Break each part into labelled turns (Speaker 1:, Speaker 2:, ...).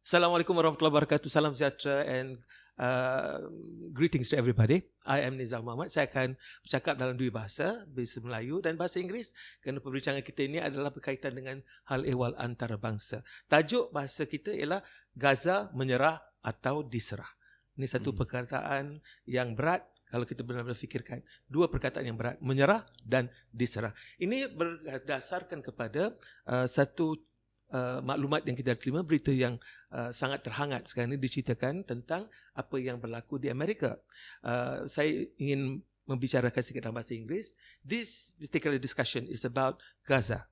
Speaker 1: Assalamualaikum warahmatullahi wabarakatuh. Salam sejahtera and greetings to everybody. I am Nizal Mohammad. Saya akan bercakap dalam dua bahasa Melayu dan bahasa Inggeris kerana perbincangan kita ini adalah berkaitan dengan hal ehwal antarabangsa. Tajuk bahasa kita ialah Gaza menyerah atau diserah. Ini satu perkataan yang berat kalau kita benar-benar fikirkan. Dua perkataan yang berat, menyerah dan diserah. Ini berdasarkan kepada satu maklumat yang kita terima, berita yang sangat terhangat sekarang ini diceritakan tentang apa yang berlaku di Amerika. Saya ingin membicarakan sikit dalam bahasa Inggeris. This particular discussion is about Gaza,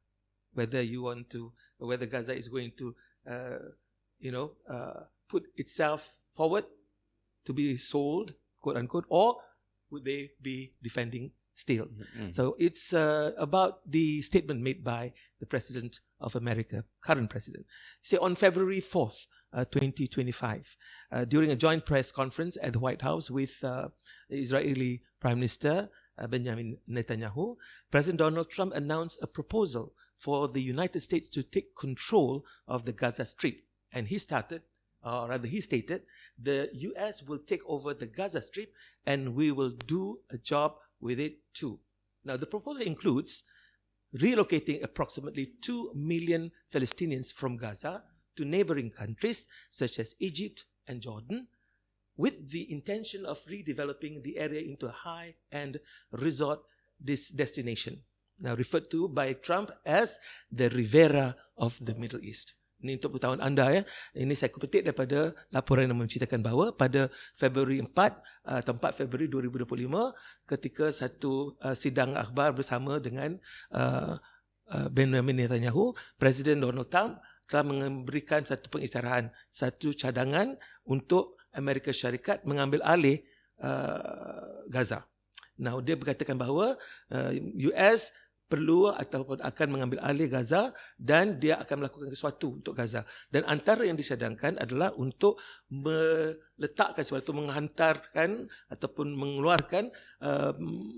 Speaker 1: whether Gaza is going to put itself forward to be sold, quote unquote, or would they be defending still? So it's about the statement made by the President of America, current President. Say on February 4th, 2025, during a joint press conference at the White House with Israeli Prime Minister Benjamin Netanyahu, President Donald Trump announced a proposal for the United States to take control of the Gaza Strip. And he stated, the US will take over the Gaza Strip and we will do a job with it too. Now, the proposal includes relocating approximately 2 million Palestinians from Gaza to neighboring countries such as Egypt and Jordan, with the intention of redeveloping the area into a high-end resort destination, now referred to by Trump as the Riviera of the Middle East. Ini untuk pengetahuan anda ya. Ini saya petik daripada laporan yang menceritakan bahawa pada Februari 4 atau 4 Februari 2025 ketika satu sidang akhbar bersama dengan Benjamin Netanyahu, Presiden Donald Trump telah memberikan satu pengisytiharan, satu cadangan untuk Amerika Syarikat mengambil alih Gaza. Now dia berkatakan bahawa US perlu ataupun akan mengambil alih Gaza dan dia akan melakukan sesuatu untuk Gaza. Dan antara yang disadangkan adalah untuk meletakkan sesuatu, menghantarkan ataupun mengeluarkan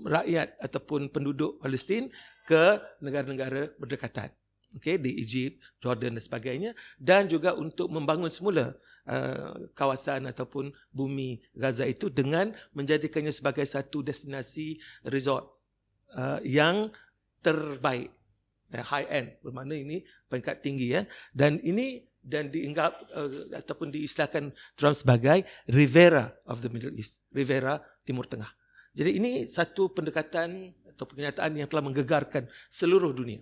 Speaker 1: rakyat ataupun penduduk Palestin ke negara-negara berdekatan. Okay, di Egypt, Jordan dan sebagainya, dan juga untuk membangun semula kawasan ataupun bumi Gaza itu dengan menjadikannya sebagai satu destinasi resort yang terbaik, high end, bermakna ini peringkat tinggi ya. Dan ini dan dianggap ataupun diistilahkan Trump sebagai Riviera of the Middle East, Riviera Timur Tengah. Jadi ini satu pendekatan atau kenyataan yang telah menggegarkan seluruh dunia,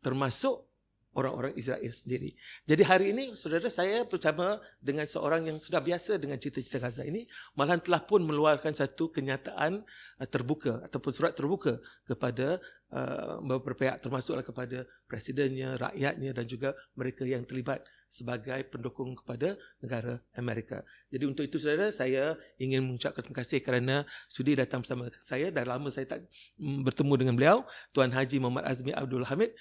Speaker 1: termasuk orang-orang Israel sendiri. Jadi hari ini, saudara, saya bersama dengan seorang yang sudah biasa dengan cerita-cerita Gaza ini, malahan telah pun meluarkan satu kenyataan terbuka ataupun surat terbuka kepada beberapa pihak, termasuklah kepada presidennya, rakyatnya dan juga mereka yang terlibat sebagai pendukung kepada negara Amerika. Jadi untuk itu, saudara, saya ingin mengucapkan terima kasih kerana sudi datang bersama saya. Dah lama saya tak bertemu dengan beliau, Tuan Haji Mohammad Azmi Abdul Hamid,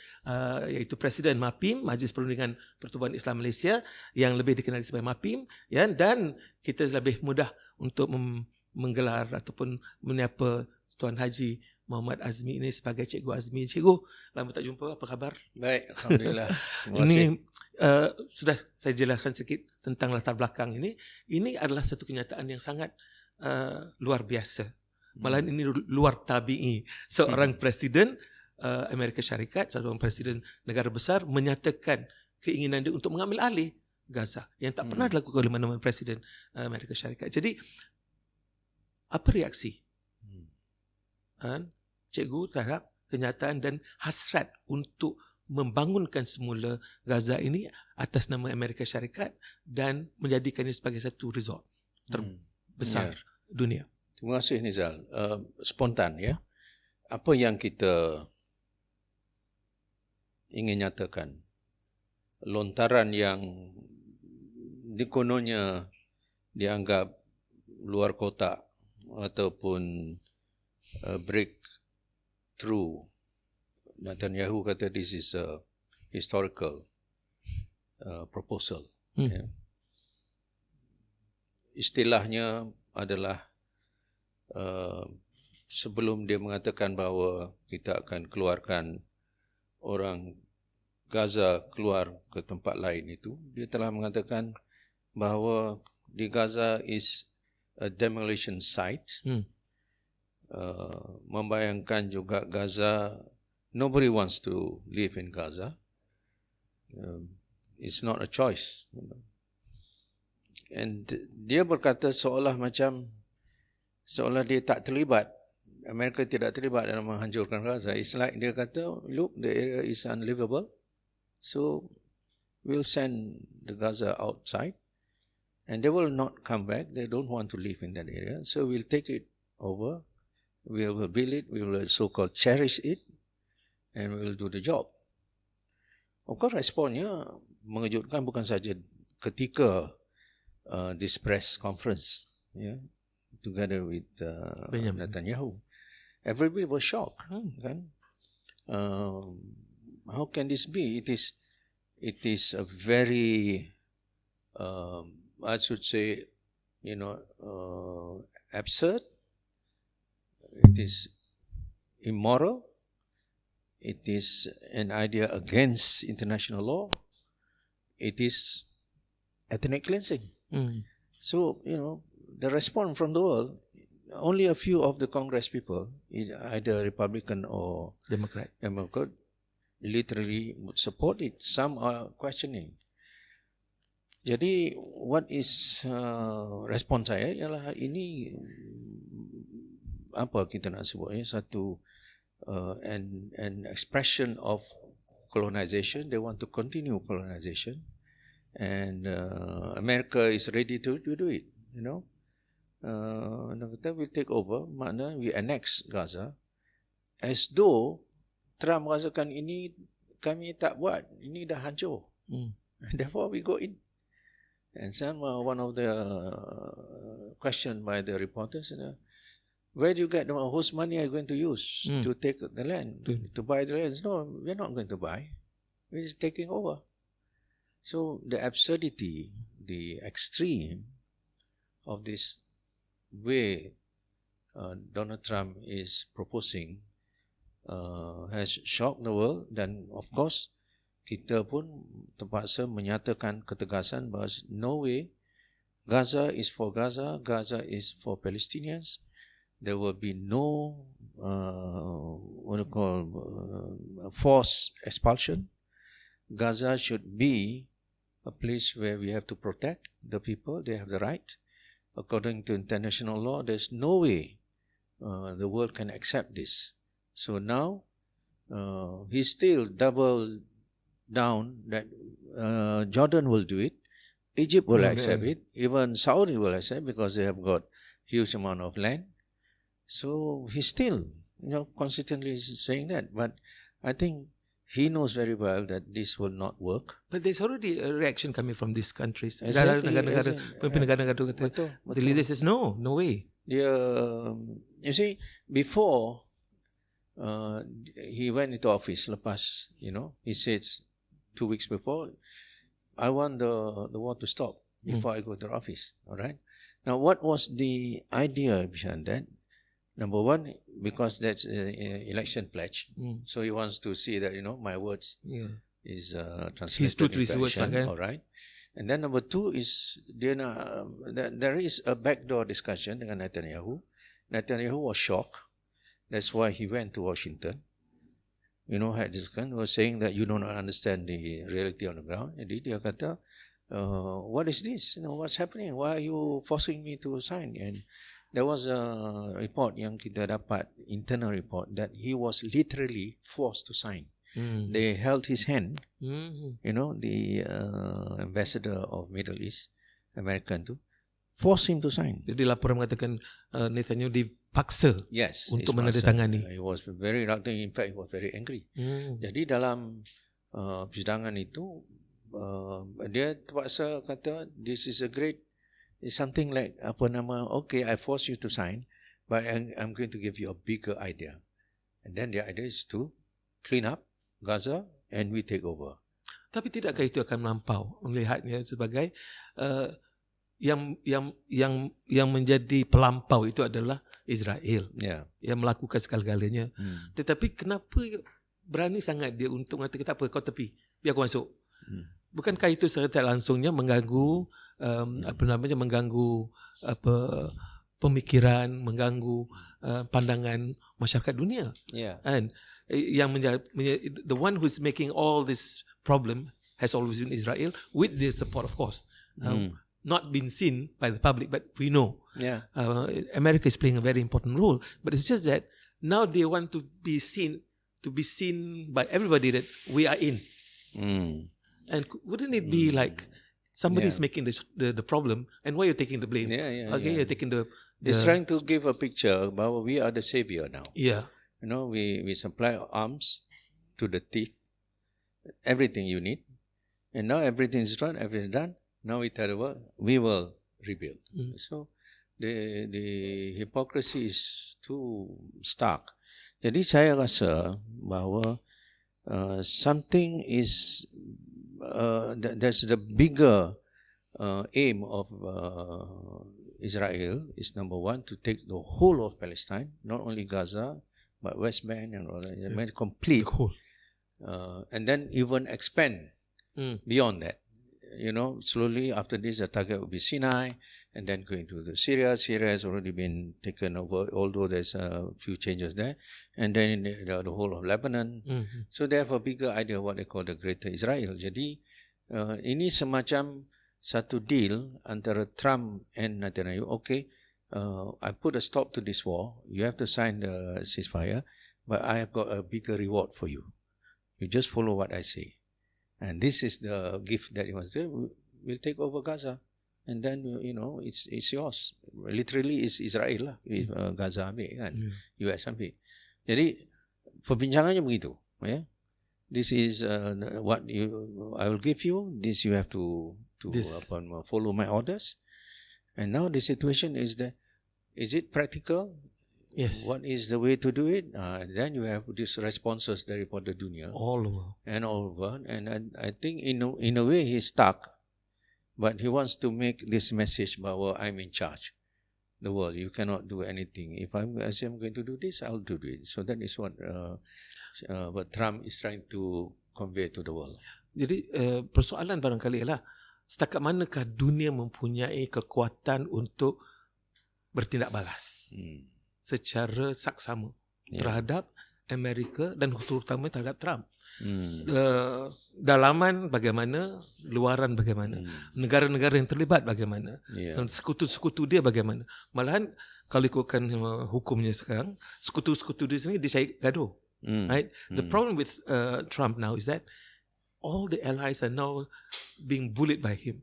Speaker 1: iaitu Presiden MAPIM, Majlis Perundingan Pertubuhan Islam Malaysia, yang lebih dikenali sebagai MAPIM, ya, dan kita lebih mudah untuk menggelar ataupun menyapa Tuan Haji Mohammad Azmi ini sebagai Cikgu Azmi. Cikgu, lama tak jumpa, apa khabar?
Speaker 2: Baik, Alhamdulillah. Terima kasih.
Speaker 1: Ini sudah saya jelaskan sedikit tentang latar belakang ini. Ini adalah satu kenyataan yang sangat luar biasa. Malahan ini luar tabi'i. Seorang Presiden Amerika Syarikat, seorang Presiden negara besar menyatakan keinginan dia untuk mengambil alih Gaza yang tak pernah dilakukan oleh mana-mana Presiden Amerika Syarikat. Jadi, apa reaksi Cikgu terhadap kenyataan dan hasrat untuk membangunkan semula Gaza ini atas nama Amerika Syarikat dan menjadikannya sebagai satu resort terbesar dunia?
Speaker 2: Terima kasih, Nizal. Spontan ya. Apa yang kita ingin nyatakan? Lontaran yang kononnya dianggap luar kotak ataupun breakthrough. Netanyahu kata this is a historical proposal. Ya. Istilahnya adalah sebelum dia mengatakan bahawa kita akan keluarkan orang Gaza keluar ke tempat lain itu, dia telah mengatakan bahawa di Gaza is a demolition site. Membayangkan juga Gaza, nobody wants to live in Gaza. It's not a choice. And dia berkata seolah dia tak terlibat, Amerika tidak terlibat dalam menghancurkan Gaza. It's like dia kata, look, the area is unlivable, so we'll send the Gaza outside, and they will not come back. They don't want to live in that area, so we'll take it over. We will build it, we will so-called cherish it, and we will do the job. Of course, responnya mengejutkan bukan saja ketika this press conference, together with Netanyahu. Everybody was shocked. Kan? How can this be? It is a very, I should say, absurd. It is immoral. It is an idea against international law. It is ethnic cleansing. So, the response from the world, only a few of the Congress people, either Republican or
Speaker 1: Democrat,
Speaker 2: literally would support it. Some are questioning. Jadi, what is respon saya ialah ini, apa kita nak sebutnya, satu an expression of colonization. They want to continue colonization, and America is ready to do it. Kita will take over, makna we annex Gaza, as though Trump rasakan ini kami tak buat, ini dah hancur. Therefore we go in. And one of the question by the reporters, where do you get the whose money are you going to use to take the land, to buy the land? No, we're not going to buy. We're just taking over. So the absurdity, the extreme of this way Donald Trump is proposing has shocked the world, dan of course kita pun terpaksa menyatakan ketegasan bahawa no way, Gaza is for Gaza, Gaza is for Palestinians. There will be no forced expulsion. Gaza should be a place where we have to protect the people. They have the right. According to international law, there's no way the world can accept this. So now he still double down that Jordan will do it, Egypt will accept it, even Saudi will accept, because they have got huge amount of land. So he's still, consistently saying that. But I think he knows very well that this will not work.
Speaker 1: But there's already a reaction coming from these countries.
Speaker 2: Exactly.
Speaker 1: The leader says, no way.
Speaker 2: You see, before he went into office, lepas, he said 2 weeks before, I want the war to stop before I go to office. All right. Now, what was the idea behind that? Number one, because that's an election pledge. So he wants to see that, my words is translated into action. All right. And then number two is, there is a backdoor discussion dengan Netanyahu. Netanyahu was shocked. That's why he went to Washington. Had this kind, was saying that you do not understand the reality on the ground. Jadi dia kata, what is this? What's happening? Why are you forcing me to sign? And there was a report yang kita dapat, internal report, that he was literally forced to sign. They held his hand, the ambassador of Middle East, American tu, forced him to sign.
Speaker 1: Jadi laporan mengatakan Netanyahu dipaksa untuk menandatangani.
Speaker 2: He was very reluctant, in fact he was very angry. Jadi dalam persidangan itu, dia terpaksa kata, this is a great, it's something like, okay, I force you to sign, but I'm going to give you a bigger idea. And then the idea is to clean up Gaza and we take over.
Speaker 1: Tapi tidakkah itu akan melampau, melihatnya sebagai yang menjadi pelampau itu adalah Israel yang melakukan segala-galanya. Tetapi kenapa berani sangat dia untuk mengatakan, tak apa, kau tepi, biar aku masuk? Bukankah itu secara langsungnya mengganggu mengganggu pemikiran, mengganggu pandangan masyarakat dunia.
Speaker 2: Yeah.
Speaker 1: And the one who is making all this problem has always been Israel, with their support, of course. Not been seen by the public, but we know.
Speaker 2: Yeah.
Speaker 1: America is playing a very important role. But it's just that now they want to be seen by everybody that we are in. And wouldn't it be like somebody is making the problem, and why you're taking the blame? You're taking the
Speaker 2: It's trying to give a picture about we are the savior now.
Speaker 1: Yeah.
Speaker 2: We supply arms to the teeth, everything you need, and now everything is done. Now we tell the world we will rebuild. So the hypocrisy is too stark. Jadi saya rasa bahawa something is that's the bigger aim of Israel is, number one, to take the whole of Palestine, not only Gaza but West Bank and all that, complete, and then even expand beyond that. Slowly after this, the target will be Sinai, and then going to the Syria. Syria has already been taken over, although there's a few changes there, and then the whole of Lebanon. So they have a bigger idea of what they call the Greater Israel. Jadi ini semacam satu deal antara Trump and Netanyahu. Okay, I put a stop to this war. You have to sign the ceasefire, but I have got a bigger reward for you. You just follow what I say. And this is the gift that he wants to say. We'll take over Gaza. And then, it's yours. Literally, it's Israel lah. Gaza ambil kan. US ambil. Jadi, perbincangannya begitu. Yeah? This is what I will give you. This you have to follow my orders. And now the situation is that, is it practical?
Speaker 1: Yes.
Speaker 2: What is the way to do it? Then you have these responses daripada dunia.
Speaker 1: All over.
Speaker 2: And I think in a way he's stuck. But he wants to make this message about I'm in charge. The world, you cannot do anything. If I'm going to do this, I'll do it. So that is what Trump is trying to convey to the world.
Speaker 1: Jadi persoalan barangkali ialah setakat manakah dunia mempunyai kekuatan untuk bertindak balas secara saksama terhadap Amerika dan terutama terhadap Trump. Dalaman bagaimana, luaran bagaimana, negara-negara yang terlibat bagaimana, dan sekutu-sekutu dia bagaimana. Malahan kalau ikutkan hukumnya sekarang, sekutu-sekutu dia sendiri dia cari gaduh. Right? The problem with Trump now is that all the allies are now being bullied by him.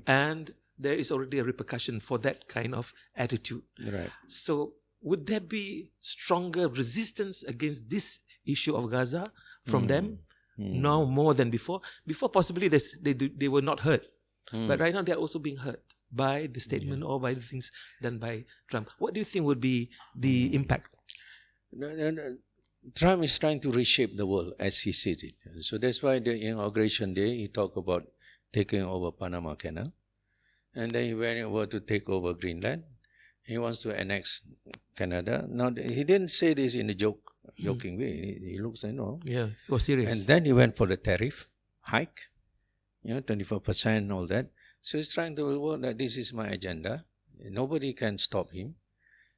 Speaker 1: And there is already a repercussion for that kind of attitude.
Speaker 2: Right.
Speaker 1: So would there be stronger resistance against this issue of Gaza from them now more than before? Before possibly they were not hurt, but right now they are also being hurt by the statement or by the things done by Trump. What do you think would be the impact?
Speaker 2: Trump is trying to reshape the world as he sees it. So that's why the inauguration day he talked about taking over Panama Canal, and then he went over to take over Greenland. He wants to annex Canada. Now, he didn't say this in a joking way. He looks,
Speaker 1: Yeah, he was serious.
Speaker 2: And then he went for the tariff hike, 24% and all that. So he's trying to work that this is my agenda. Nobody can stop him.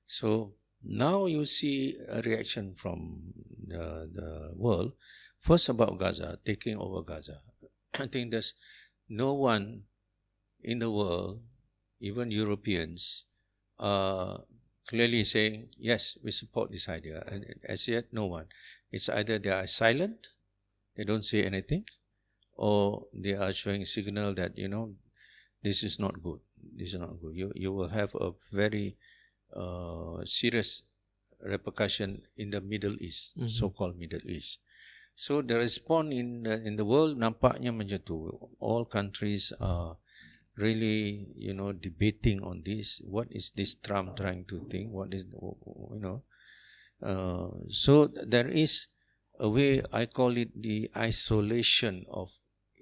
Speaker 2: So now you see a reaction from the world. First about Gaza, taking over Gaza. I think there's no one in the world, even Europeans, clearly saying, yes, we support this idea. And as yet, no one. It's either they are silent, they don't say anything, or they are showing signal that, this is not good. This is not good. You will have a very serious repercussion in the Middle East, so-called Middle East. So the response in the world nampaknya menyentuh. All countries are really, debating on this. What is this Trump trying to think? What is, so there is a way, I call it the isolation of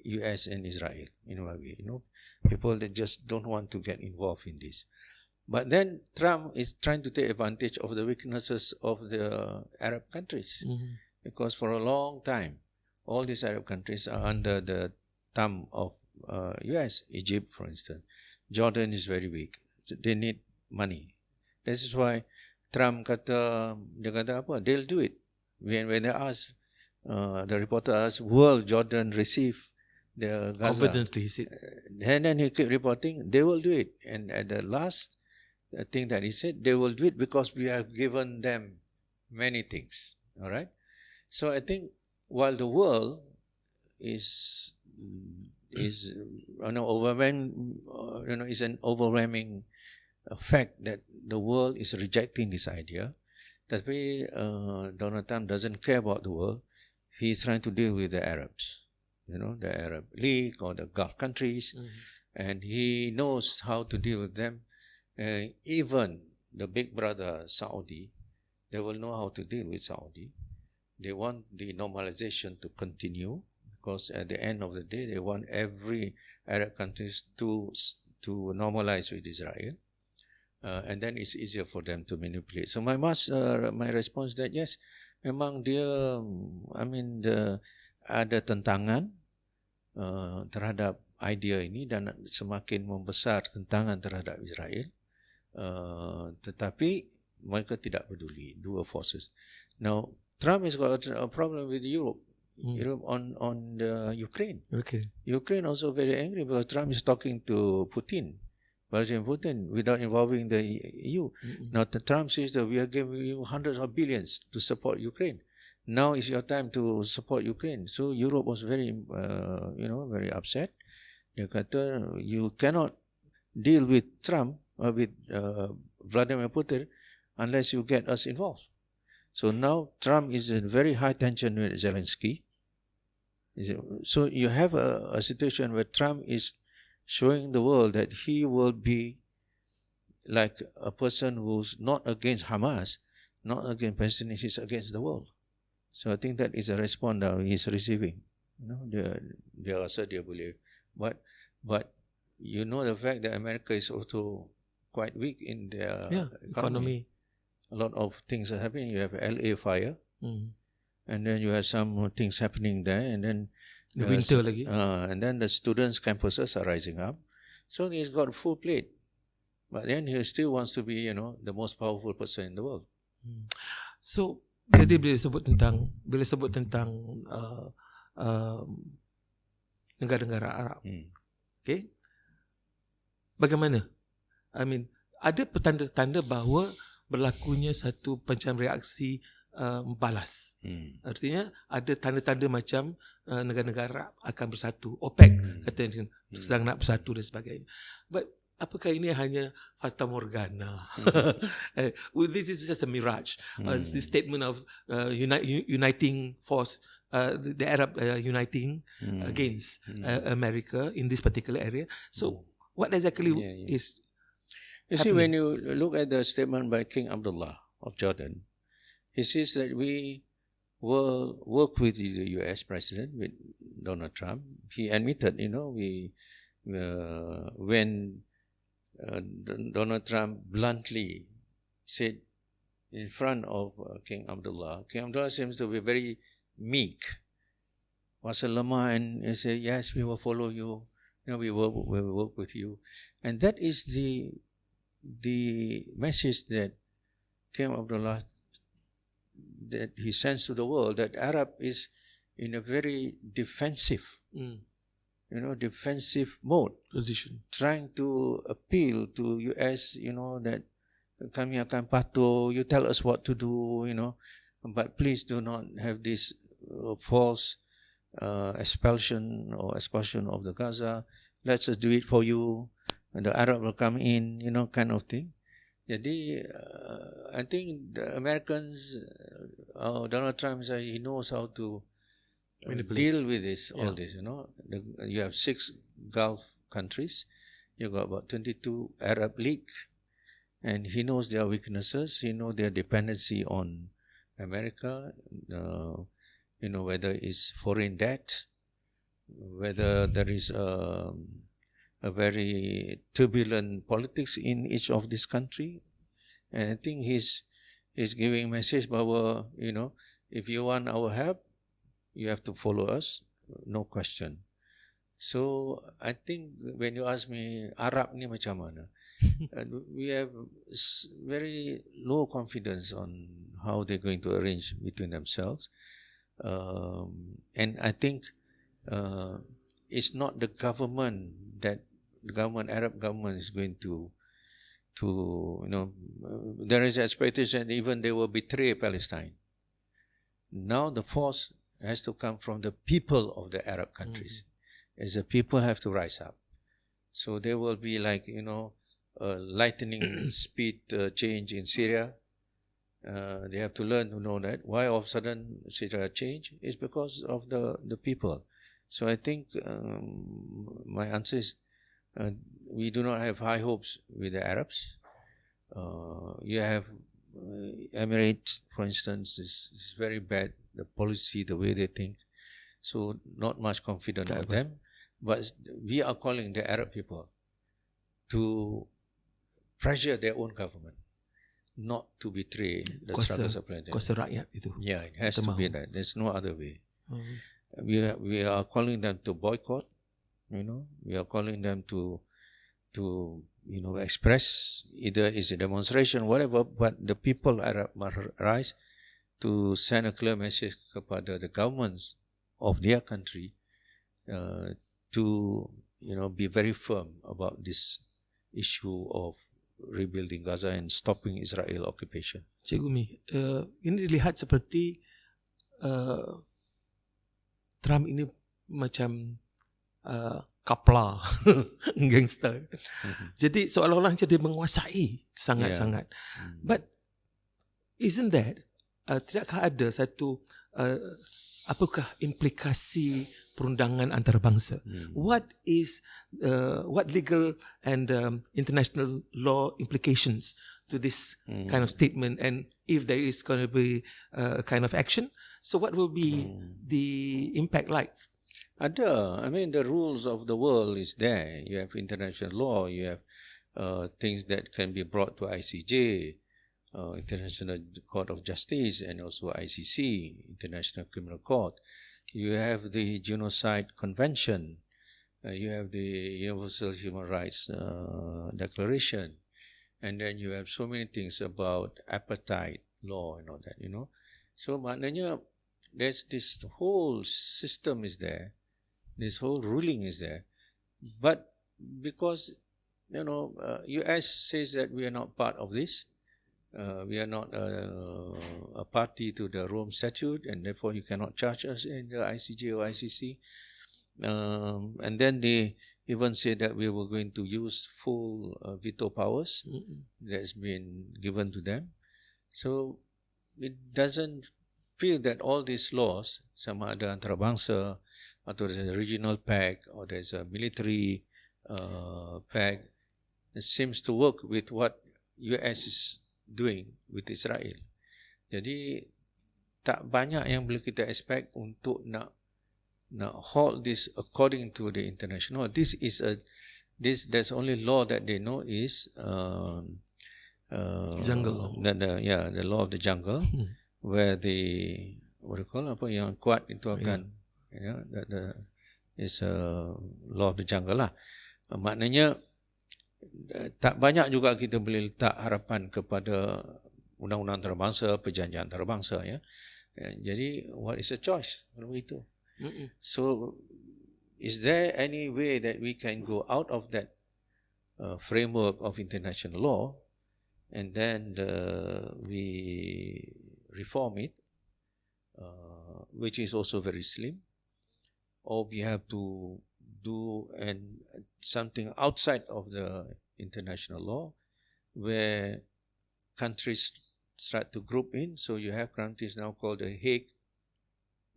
Speaker 2: US and Israel, in a way, people that just don't want to get involved in this. But then Trump is trying to take advantage of the weaknesses of the Arab countries, because for a long time, all these Arab countries are under the thumb of US, Egypt, for instance. Jordan is very weak. They need money. This is why Trump kata apa? They'll do it. When they ask, the reporter asked, will Jordan receive the Gaza?
Speaker 1: Confidently, he said.
Speaker 2: And then he kept reporting, they will do it. And at the last thing that he said, they will do it because we have given them many things. All right. So I think while the world is overwhelming, is an overwhelming fact that the world is rejecting this idea. Tapi Donald Trump doesn't care about the world. He's trying to deal with the Arabs, the Arab League or the Gulf countries, and he knows how to deal with them. Even the big brother Saudi, they will know how to deal with Saudi. They want the normalization to continue because at the end of the day, they want every Arab countries to normalize with Israel. And then it's easier for them to manipulate. So my response that yes, memang dia, ada tentangan terhadap idea ini dan semakin membesar tentangan terhadap Israel. Tetapi mereka tidak peduli, dua forces. Now Trump has got a problem with Europe. Europe on the Ukraine. Okay. Ukraine also very angry because Trump is talking to President Putin, without involving the EU. Now Trump says that we are giving you hundreds of billions to support Ukraine. Now is your time to support Ukraine. So Europe was very, very upset. Dia kata, you cannot deal with Trump, with Vladimir Putin, unless you get us involved. So now Trump is in very high tension with Zelensky. So you have a situation where Trump is showing the world that he will be like a person who's not against Hamas, not against Palestine, he's against the world. So I think that is a response that he's receiving. Dia rasa dia boleh. But the fact that America is also quite weak in their economy. A lot of things are happening. You have LA fire, and then you have some things happening there, and then
Speaker 1: the winter lagi.
Speaker 2: And then the students' campuses are rising up. So he's got a full plate, but then he still wants to be, the most powerful person in the world.
Speaker 1: So jadi bila sebut tentang negara-negara Arab, okay, bagaimana? Ada petanda-tanda bahawa berlakunya satu macam reaksi balas. Artinya ada tanda-tanda macam negara-negara akan bersatu. OPEC katanya sedang nak bersatu dan sebagainya. But apakah ini hanya fata morgana? This is just a mirage. This statement of uniting force, the Arab uniting against America in this particular area. So what exactly is
Speaker 2: You see, when you look at the statement by King Abdullah of Jordan, he says that we will work with the US president, with Donald Trump. He admitted, when Donald Trump bluntly said in front of King Abdullah seems to be very meek. Was lemah, and he said, yes, we will follow you. We will work with you. And that is the message that King Abdullah, that he sends to the world, that Arab is in a very defensive, defensive mode,
Speaker 1: position,
Speaker 2: trying to appeal to US, that kami akan patuh, you tell us what to do, but please do not have this false expulsion of the Gaza. Let's just do it for you. And the Arab will come in, kind of thing. Jadi, I think the Americans, Donald Trump, he knows how to deal with all this, You have 6 Gulf countries. You've got about 22 Arab League. And he knows their weaknesses. He knows their dependency on America, whether it's foreign debt, whether there is a very turbulent politics in each of this country. And I think he's giving message about, if you want our help, you have to follow us, no question. So I think when you ask me Arab ni macam mana, we have very low confidence on how they're going to arrange between themselves, and I think it's not the government Arab government is going to there is expectation even they will betray Palestine. Now the force has to come from the people of the Arab countries. As the people have to rise up. So there will be like, lightning speed change in Syria. They have to learn to know that. Why all of a sudden Syria change? It's because of the people. So I think my answer is we do not have high hopes with the Arabs. You have Emirates, for instance, is very bad. The policy, the way they think. So not much confidence of them. But we are calling the Arab people to pressure their own government not to betray the struggles of Palestine.
Speaker 1: Kuasa rakyat itu.
Speaker 2: Yeah, it has to be that. There's no other way. We are calling them to boycott. We are calling them to express, either is a demonstration, whatever. But the people Arab must rise to send a clear message kepada the governments of their country to be very firm about this issue of rebuilding Gaza and stopping Israel occupation.
Speaker 1: Cikgu Mi, ini dilihat seperti Trump ini macam kapla gangster. Jadi seolah-olah dia menguasai sangat-sangat. But isn't that tidakkah ada satu apakah implikasi perundangan antarabangsa? What legal and international law implications to this kind of statement, and if there is going to be a kind of action, so what will be the impact like?
Speaker 2: I mean, the rules of the world is there. You have international law, you have things that can be brought to ICJ, International Court of Justice, and also ICC, International Criminal Court. You have the Genocide Convention. You have the Universal Human Rights Declaration. And then you have so many things about apartheid law and all that, So maknanya there's this whole system is there. This whole ruling is there. But because, US says that we are not part of this, we are not a party to the Rome Statute, and therefore you cannot charge us in the ICJ or ICC. And then they even say that we were going to use full veto powers that's been given to them. So it doesn't feel that all these laws, sama ada antarabangsa, atau there's a regional pact, or there's a military pact, it seems to work with what US is doing with Israel. Jadi tak banyak yang boleh kita expect untuk nak hold this according to the international. There's only law that they know is
Speaker 1: jungle law.
Speaker 2: The law of the jungle, where the yang kuat itu akan is a law of the jungle lah. Maknanya tak banyak juga kita boleh letak harapan kepada undang-undang antarabangsa, perjanjian antarabangsa, ya. Jadi what is a choice kalau itu? So is there any way that we can go out of that framework of international law and then we reform it, which is also very slim, or we have to do something outside of the international law where countries start to group in. So you have countries now called the Hague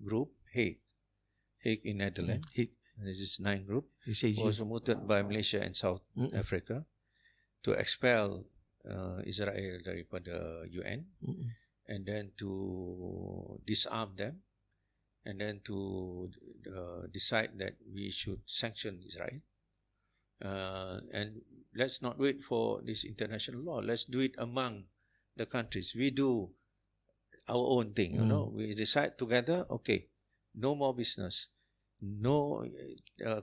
Speaker 2: Group, Hague in Netherlands. This is 9 group, was promoted by Malaysia and South Africa to expel Israel daripada UN, and then to disarm them, and then to decide that we should sanction Israel. And let's not wait for this international law. Let's do it among the countries. We do our own thing, We decide together, okay, no more business no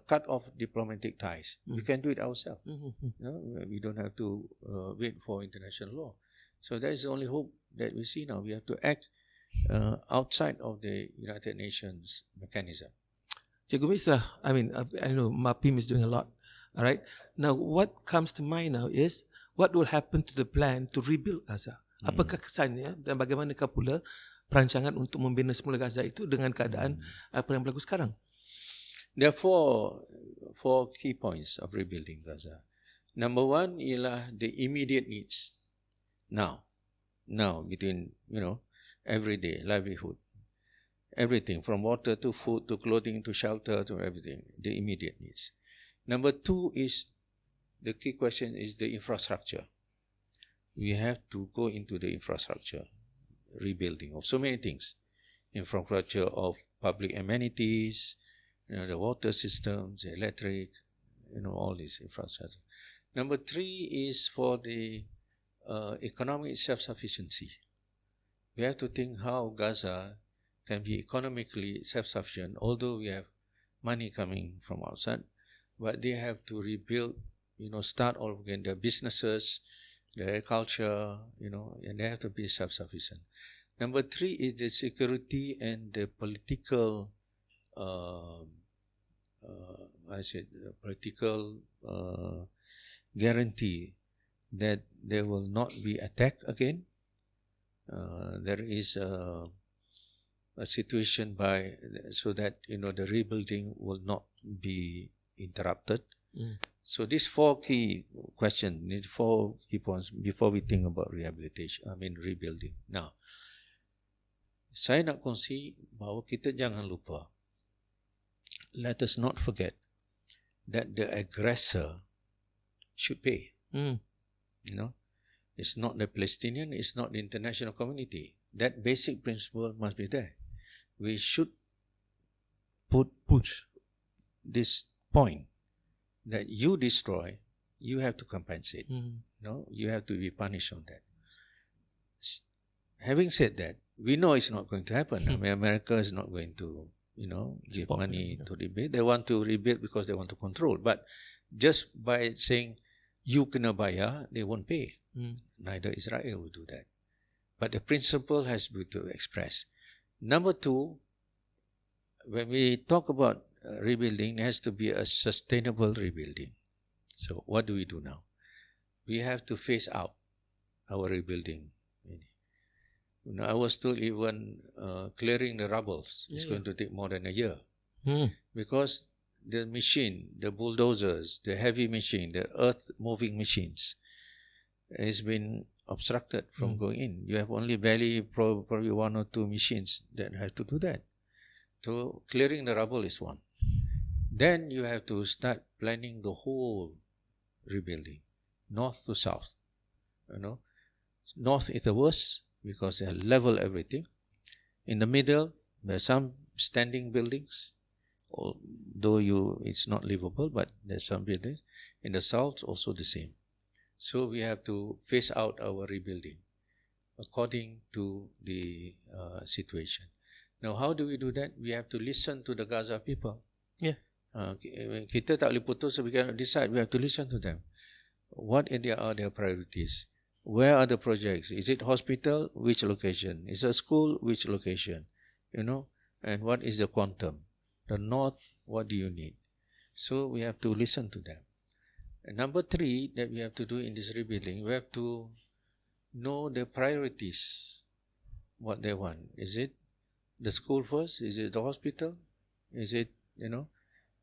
Speaker 2: cut off diplomatic ties. We can do it ourselves. We don't have to wait for international law. So that is the only hope that we see now. We have to act outside of the United Nations mechanism.
Speaker 1: Cikgu Misra, I know MAPIM is doing a lot. All right. Now, what comes to mind now is what will happen to the plan to rebuild Gaza? Apakah kesannya dan bagaimanakah pula perancangan untuk membina semula Gaza itu dengan keadaan apa yang berlaku sekarang?
Speaker 2: There are four key points of rebuilding Gaza. Number one ialah the immediate needs. Now, between, everyday livelihood, everything from water to food to clothing to shelter to everything, the immediate needs. Number two is, the key question is the infrastructure. We have to go into the infrastructure, rebuilding of so many things. Infrastructure of public amenities, the water systems, the electric, all this infrastructure. Number three is for the economic self-sufficiency. We have to think how Gaza can be economically self-sufficient, although we have money coming from outside, but they have to rebuild, start all again their businesses, their agriculture, and they have to be self-sufficient. Number three is the security and the political, guarantee that they will not be attacked again. There is a situation so that the rebuilding will not be interrupted. So these four key questions, these four key points before we think about rebuilding. Now, saya nak kongsi bahawa kita jangan lupa. Let us not forget that the aggressor should pay. It's not the Palestinian, it's not the international community. That basic principle must be there. We should push this point that you destroy, you have to compensate. You have to be punished on that. Having said that, we know it's not going to happen. America is not going to, give money to rebuild. They want to rebuild because they want to control. But just by saying, you kena bayar, they won't pay. Neither Israel will do that. But the principle has to be expressed. Number two, when we talk about rebuilding, it has to be a sustainable rebuilding. So what do we do now? We have to phase out our rebuilding. I was told even clearing the rubbles is going to take more than a year. Because the machine, the bulldozers, the heavy machine, the earth-moving machines has been obstructed from going in. You have only barely probably one or two machines that have to do that. So clearing the rubble is one. Then you have to start planning the whole rebuilding, north to south. North is the worst because they level everything. In the middle, there are some standing buildings, although it's not livable, but there's some buildings. In the south, also the same. So we have to phase out our rebuilding according to the situation. Now, how do we do that? We have to listen to the Gaza people. Kita tak boleh putus, so we cannot decide. We have to listen to them. What are their priorities? Where are the projects? Is it hospital? Which location? Is it a school? Which location? And what is the quantum? The north, what do you need? So we have to listen to them. And number three that we have to do in this rebuilding, we have to know the priorities, what they want. Is it the school first? Is it the hospital? Is it,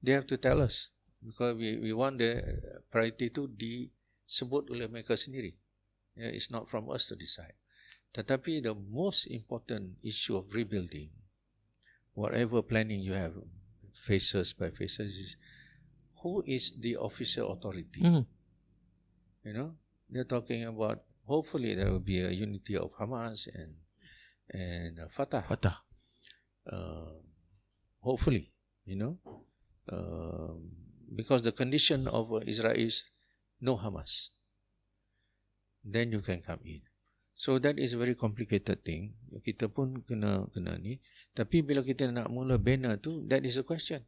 Speaker 2: they have to tell us. Because we want the priority to disebut oleh mereka sendiri. It's not from us to decide. Tetapi the most important issue of rebuilding, whatever planning you have, phases by phases, is who is the official authority? They're talking about, hopefully there will be a unity of Hamas and Fatah. Hopefully, because the condition of Israel is no Hamas. Then you can come in. So that is a very complicated thing. Kita pun kena ni. Tapi bila kita nak mula banner tu, that is the question.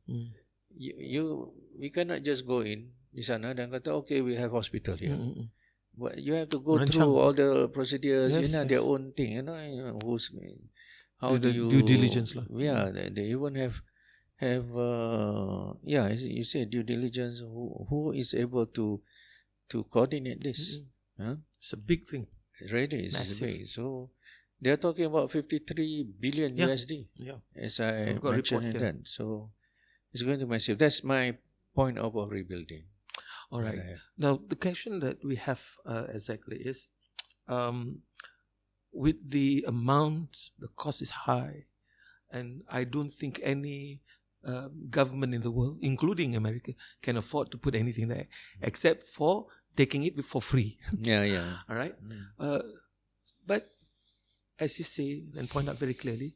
Speaker 2: We cannot just go in di sana dan kata, okay, we have hospital here. But you have to go through all the procedures, their own thing, how do you
Speaker 1: due diligence lah.
Speaker 2: Yeah, they even have you say due diligence. Who is able to coordinate this?
Speaker 1: It's a big thing.
Speaker 2: It really is big. So they are talking about 53 billion USD.
Speaker 1: Yeah.
Speaker 2: As I mentioned in that. So it's going to be massive. That's my point of rebuilding.
Speaker 1: All right. Now the question that we have exactly is, with the amount, the cost is high, and I don't think any government in the world, including America, can afford to put anything there, except for taking it for free.
Speaker 2: Yeah.
Speaker 1: All right. But as you say and point out very clearly,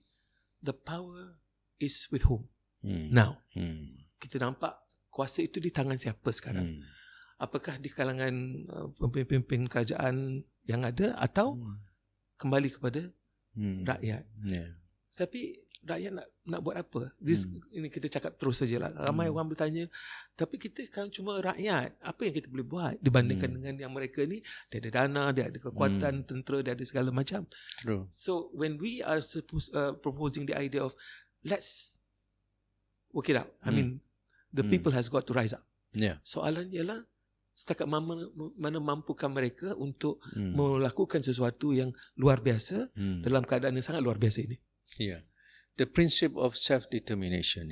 Speaker 1: the power is with whom? Now, kita nampak kuasa itu di tangan siapa sekarang? Apakah di kalangan pemimpin kerajaan yang ada atau kembali kepada rakyat? Tapi rakyat nak buat apa? Ini kita cakap terus sajalah. Ramai orang bertanya, tapi kita kan cuma rakyat. Apa yang kita boleh buat dibandingkan dengan yang mereka ni? Dia ada dana, dia ada kekuatan tentera, dia ada segala macam.
Speaker 2: True.
Speaker 1: So when we are proposing the idea of let's work it out. I mean, the people has got to rise up. Soalan ialah setakat mana mampukan mereka untuk melakukan sesuatu yang luar biasa dalam keadaan yang sangat luar biasa ini.
Speaker 2: The principle of self-determination,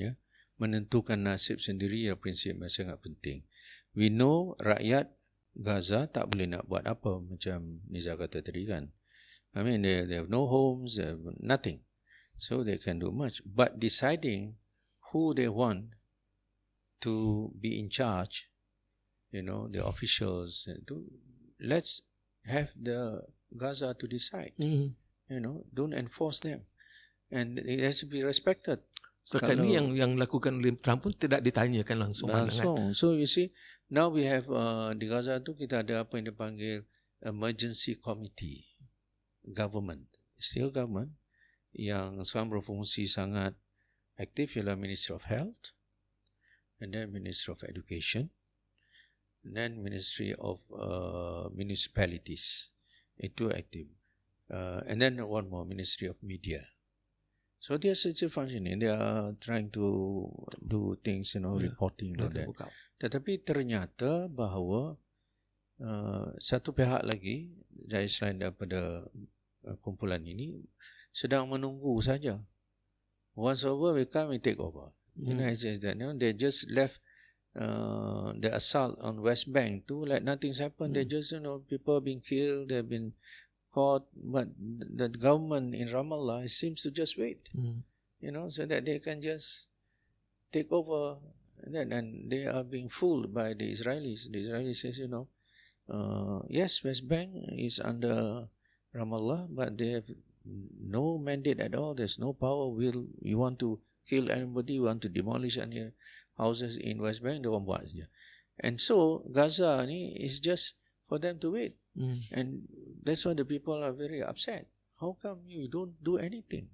Speaker 2: menentukan nasib sendiri, prinsip yang sangat penting. We know rakyat Gaza tak boleh nak buat apa macam Nizal kata tadi kan. I mean they have no homes, they have nothing. So they can do much. But deciding who they want to be in charge, the officials, let's have the Gaza to decide. Don't enforce them. And it has to be respected.
Speaker 1: So kali yang lakukan oleh Trump pun tidak ditanyakan langsung.
Speaker 2: So you see, now we have di Gaza tu kita ada apa yang dipanggil emergency committee government, still government yang sekarang berfungsi sangat aktif, ialah Ministry of Health, and then Ministry of Education, and then Ministry of Municipalities, itu aktif, and then one more, Ministry of Media. So they are still functioning. They are trying to do things, reporting and all that. Tetapi ternyata bahawa satu pihak lagi, dari selain daripada kumpulan ini, sedang menunggu saja. Once over, we come and take over. It's just that, they just left the assault on West Bank to let nothing's happened. They just, people being killed, they've been caught, but the government in Ramallah seems to just wait, so that they can just take over, and they are being fooled by the Israelis. The Israelis says, yes, West Bank is under Ramallah, but they have no mandate at all. There's no power. You want to kill anybody, you want to demolish any houses in West Bank, they won't buat saja. And so Gaza ni is just for them to wait. And that's why the people are very upset. How come you don't do anything?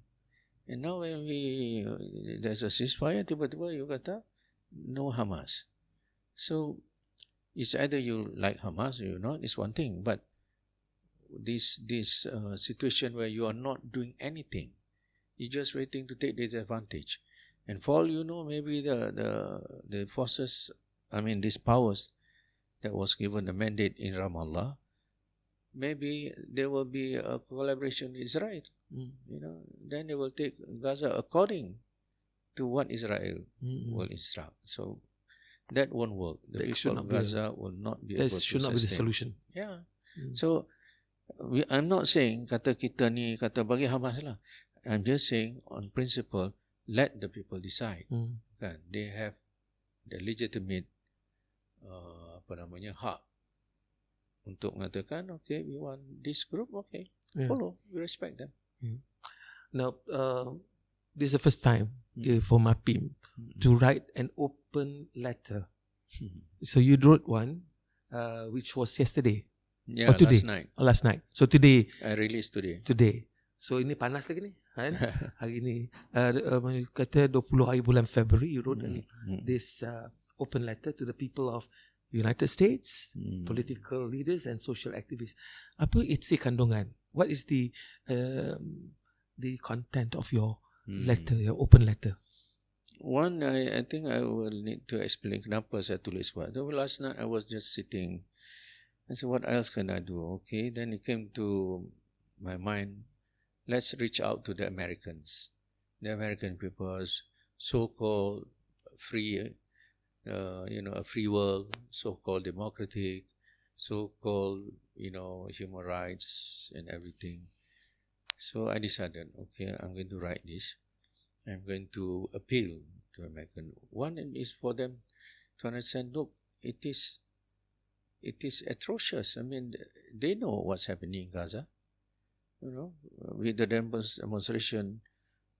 Speaker 2: And now when there's a ceasefire, tiba-tiba you kata no Hamas. So it's either you like Hamas or you're not, it's one thing. But this situation where you are not doing anything, you're just waiting to take this advantage. And for all you know, maybe the forces, these powers that was given the mandate in Ramallah, maybe there will be a collaboration with Israel. Then they will take Gaza according to what Israel will instruct. So that won't work. The people of Gaza will not be able to sustain. That
Speaker 1: should not be the solution.
Speaker 2: So I'm not saying kata kita ni kata bagi Hamas lah. I'm just saying on principle, let the people decide. Kan? They have the legitimate hak untuk mengatakan, okay, we want this group, okay, follow, we respect them.
Speaker 1: Now, this is the first time for MAPIM to write an open letter. So you wrote one, which was yesterday.
Speaker 2: Yeah,
Speaker 1: today.
Speaker 2: last night.
Speaker 1: Last night. So today.
Speaker 2: I released today.
Speaker 1: So ini panas lagi ni. Kan? Hari ni kata 20 hari bulan February you wrote this open letter to the people of United States, political leaders and social activists. Apa isi kandungan? What is the content of your letter, your open letter?
Speaker 2: One, I think I will need to explain kenapa saya tulis buat. So last night I was just sitting. I said, what else can I do? Okay, then it came to my mind, let's reach out to the Americans. The American people's so-called free, a free world, so-called democratic, so-called, human rights and everything. So I decided, okay, I'm going to write this. I'm going to appeal to American. One is for them to understand, look, it is atrocious. I mean, they know what's happening in Gaza. With the demonstration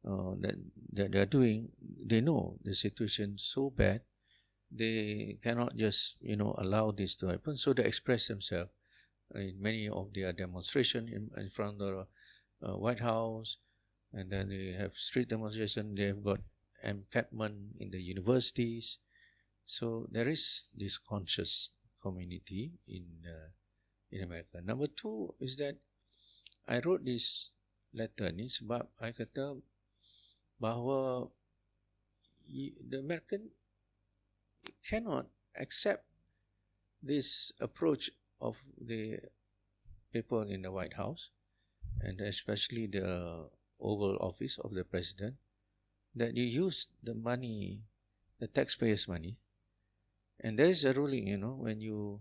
Speaker 2: that they are doing, they know the situation is so bad. They cannot just, allow this to happen. So they express themselves in many of their demonstrations in front of the White House. And then they have street demonstration. They have got encampment in the universities. So there is this conscious community in America. Number two is that I wrote this letter ni sebab I kata bahawa the American cannot accept this approach of the people in the White House, and especially the Oval Office of the President, that you use the money, the taxpayers' money, and there is a ruling, when you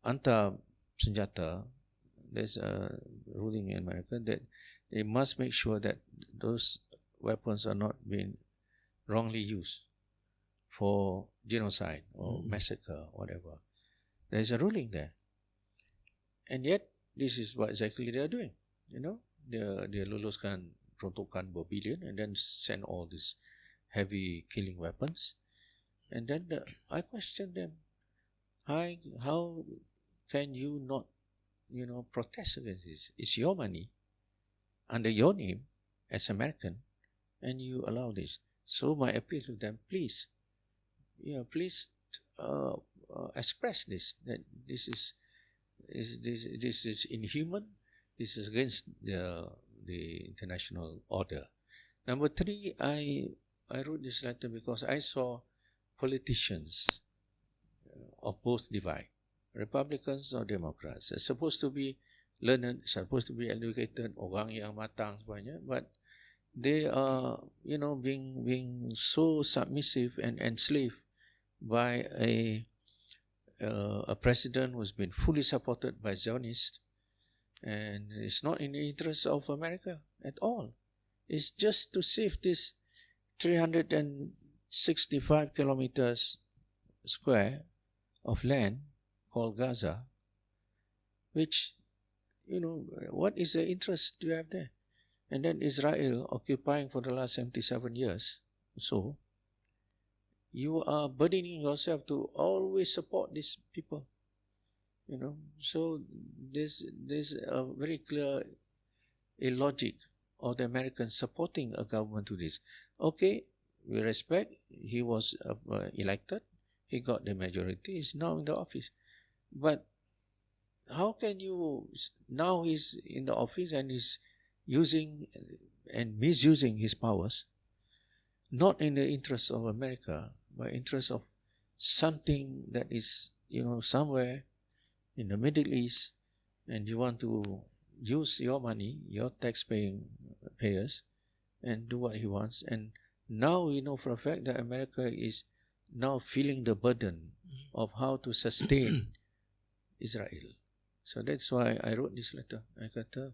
Speaker 2: hantar senjata, there's a ruling in America that they must make sure that those weapons are not being wrongly used for genocide or massacre, whatever. There is a ruling there, and yet this is what exactly they are doing. Dia luluskan peruntukan berbilion and then send all these heavy killing weapons. And then I question them, how can you not, protest against this? It's your money under your name as American, and you allow this. So my appeal to them, please, express this, that this is inhuman. This is against the international order. Number three, I wrote this letter because I saw politicians of both divide, Republicans or Democrats. They're supposed to be learned, supposed to be educated, orang yang matang sebenarnya, but they are, being so submissive and enslaved by a president who's been fully supported by Zionists. And it's not in the interest of America at all. It's just to save this 365 kilometers square of land called Gaza, which, what is the interest you have there? And then Israel occupying for the last 77 years. So, you are burdening yourself to always support these people. So there's a very clear illogic of the Americans supporting a government to this. Okay, we respect, he was elected, he got the majority, he's now in the office. But how can you, now he's in the office and he's using and misusing his powers, not in the interest of America, but interest of something that is, somewhere in the Middle East, and you want to use your money, your taxpayers, and do what he wants. And now we know for a fact that America is now feeling the burden of how to sustain Israel. So that's why I wrote this letter. I kata,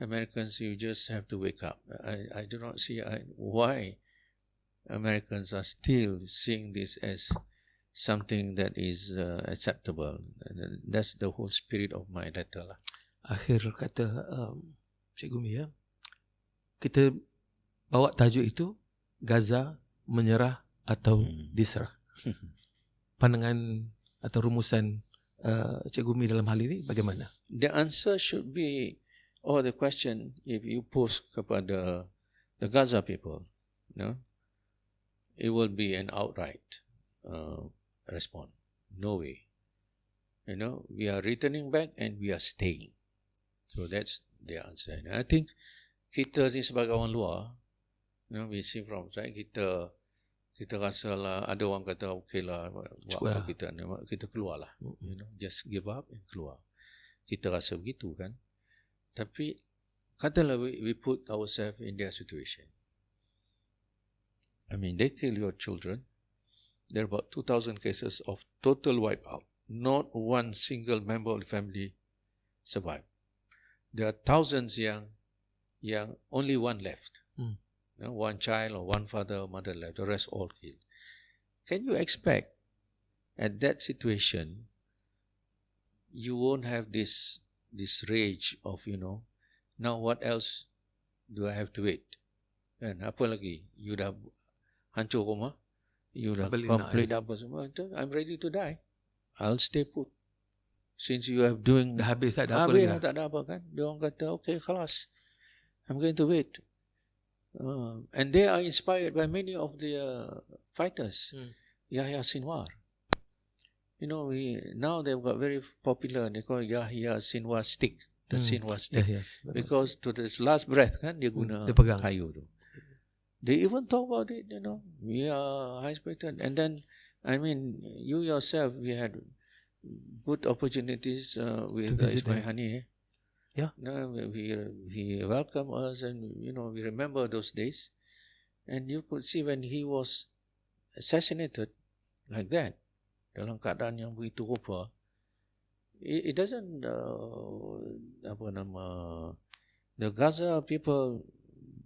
Speaker 2: Americans, you just have to wake up. I do not see why Americans are still seeing this as something that is acceptable. And that's the whole spirit of my letter lah.
Speaker 1: Akhir kata Cikgu Mi, kita bawa tajuk itu Gaza menyerah atau diserah. Pandangan atau rumusan Cikgu Umi dalam hal ini bagaimana?
Speaker 2: The answer should be, or the question, if you pose kepada the Gaza people, it will be an outright response. No way. We are returning back and we are staying. So that's the answer. And I think kita ni sebagai orang luar, we see from outside, kita rasa lah, ada orang kata okey lah, buat apa kita keluar lah, just give up and keluar. Kita rasa begitu kan. Tapi katalah we put ourselves in their situation. I mean, they kill your children. There are about 2,000 cases of total wipeout. Not one single member of the family survived. There are thousands yang only one left. One child or one father or mother left, the rest all killed. Can you expect at that situation you won't have this rage of now what else do I have to wait? And apa lagi? You dah hancur rumah, you dah complete apa semua. I'm ready to die. I'll stay put. Since you have doing
Speaker 1: dah habis tak ada apa lagi.
Speaker 2: Tak ada apa kan? Dia orang kata okay, khalas. I'm going to wait. And they are inspired by many of the fighters. Yahya Sinwar. Now they've got very popular. They call Yahya Sinwar stick. The Sinwar stick. Yes. Because to this last breath, kan, dia guna kayu tu. They even talk about it, We are high-spirited. And then, I mean, you yourself, we had good opportunities with Ismail Hani. Yeah. He welcomed us and, we remember those days. And you could see when he was assassinated like that, dalam keadaan yang begitu rupa, it doesn't, the Gaza people,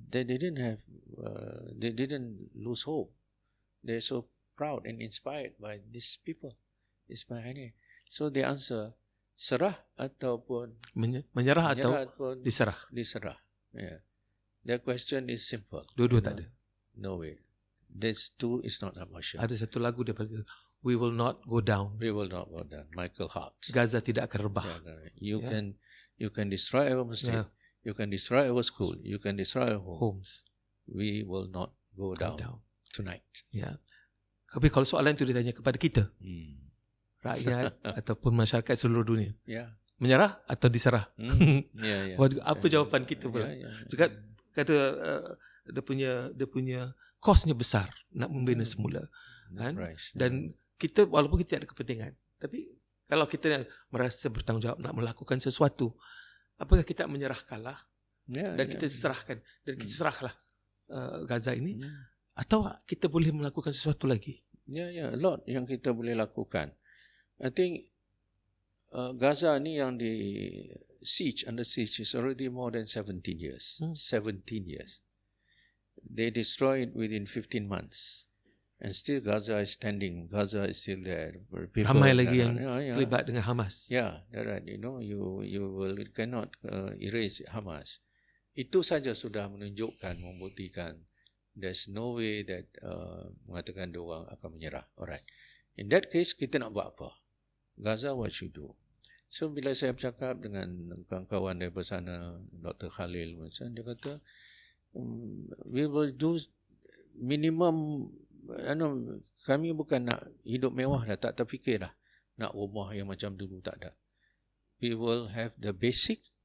Speaker 2: they didn't lose hope. They're so proud and inspired by these people, Ismail Hani. So the answer, serah ataupun
Speaker 1: menyerah atau diserah.
Speaker 2: Yeah. The question is simple.
Speaker 1: Dua-dua tak ada.
Speaker 2: No way. This two is not Hamasya.
Speaker 1: Ada satu lagu daripada We Will Not Go Down.
Speaker 2: We will not go down. Michael Hart.
Speaker 1: Gaza tidak akan rebah.
Speaker 2: You can destroy our masjid. You can destroy our school. You can destroy our homes. We will not go down tonight.
Speaker 1: Ya. Tapi kalau soalan itu ditanya kepada kita, rakyat ataupun masyarakat seluruh dunia, menyerah atau diserah? Apa jawapan kita pula? Juga kata dia punya kosnya besar nak membina semula, kan? Dan kita walaupun kita ada kepentingan, tapi kalau kita merasa bertanggungjawab nak melakukan sesuatu, apakah kita menyerahkanlah dan kita serahkan dan kita serahlah Gaza ini, atau kita boleh melakukan sesuatu lagi?
Speaker 2: A lot yang kita boleh lakukan. I think Gaza ni yang under siege is already more than 17 years. 17 years. They destroyed within 15 months. And still Gaza is standing. Gaza is still there.
Speaker 1: Ramai lagi yang terlibat dengan Hamas.
Speaker 2: Yeah, right. You cannot erase Hamas. Itu saja sudah menunjukkan, membuktikan there's no way that mengatakan diorang akan menyerah. Alright. In that case, kita nak buat apa? Gaza, what should do? So, bila saya bercakap dengan kawan-kawan daripada sana, Dr. Khalil, dia kata, we will do minimum, kami bukan nak hidup mewah dah, tak terfikir dah nak rumah yang macam dulu, tak ada. We will have the basic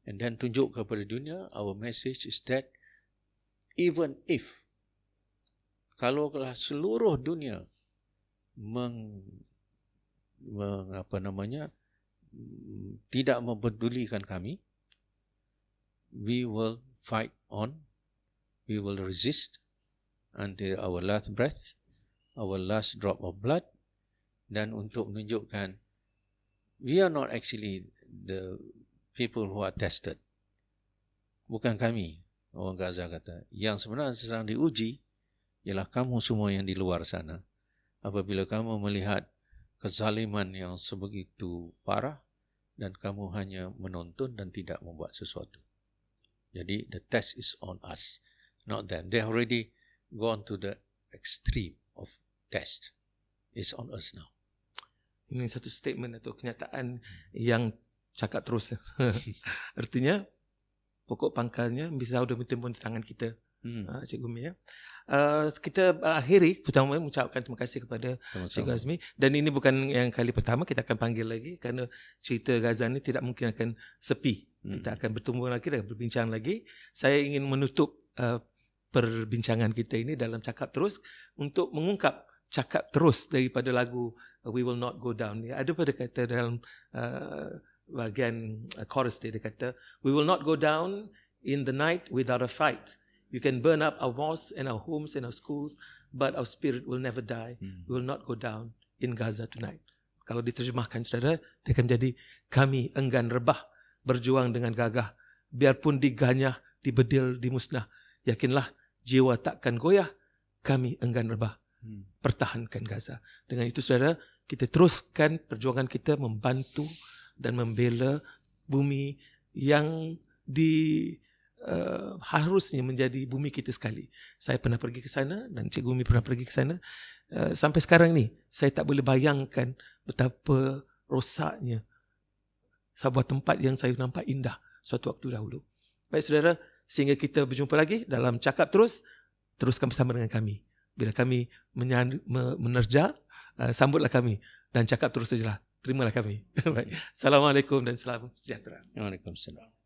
Speaker 2: and then tunjuk kepada dunia, our message is that even if kalau seluruh dunia tidak mempedulikan kami, we will fight on, we will resist until our last breath, our last drop of blood, dan untuk menunjukkan we are not actually the people who are tested. Bukan kami, orang Gaza kata. Yang sebenarnya sedang diuji ialah kamu semua yang di luar sana. Apabila kamu melihat kezaliman yang sebegitu parah dan kamu hanya menonton dan tidak membuat sesuatu. Jadi the test is on us, not them. They already gone to the extreme of test. It's on us now.
Speaker 1: Ini satu statement atau kenyataan yang cakap terus. Artinya pokok pangkalnya bisa sudah bertemu di tangan kita. Cikgu Mi, ya. Kita akhiri pertama mengucapkan terima kasih kepada Cikgu Azmi, dan ini bukan yang kali pertama, kita akan panggil lagi kerana cerita Gaza ni tidak mungkin akan sepi. Kita akan bertemu lagi dan berbincang lagi. Saya ingin menutup perbincangan kita ini dalam Cakap Terus untuk mengungkap cakap terus daripada lagu We Will Not Go Down. Ada pada kata dalam bahagian chorus dia kata, we will not go down in the night without a fight. You can burn up our mosques and our homes and our schools, but our spirit will never die. We will not go down in Gaza tonight. Kalau diterjemahkan, saudara, dia akan jadi, kami enggan rebah, berjuang dengan gagah, biarpun diganyah, dibedil, dimusnah. Yakinlah, jiwa takkan goyah, kami enggan rebah, pertahankan Gaza. Dengan itu, saudara, kita teruskan perjuangan kita membantu dan membela bumi yang harusnya menjadi bumi kita sekali. Saya pernah pergi ke sana dan Cikgu Umi pernah pergi ke sana. Sampai sekarang ni saya tak boleh bayangkan betapa rosaknya sebuah tempat yang saya nampak indah suatu waktu dahulu. Baik saudara, sehingga kita berjumpa lagi dalam Cakap Terus. Teruskan bersama dengan kami. Bila kami menerja, sambutlah kami dan cakap terus sajalah. Terimalah kami. Baik. Assalamualaikum dan salam sejahtera.
Speaker 2: Waalaikumsalam.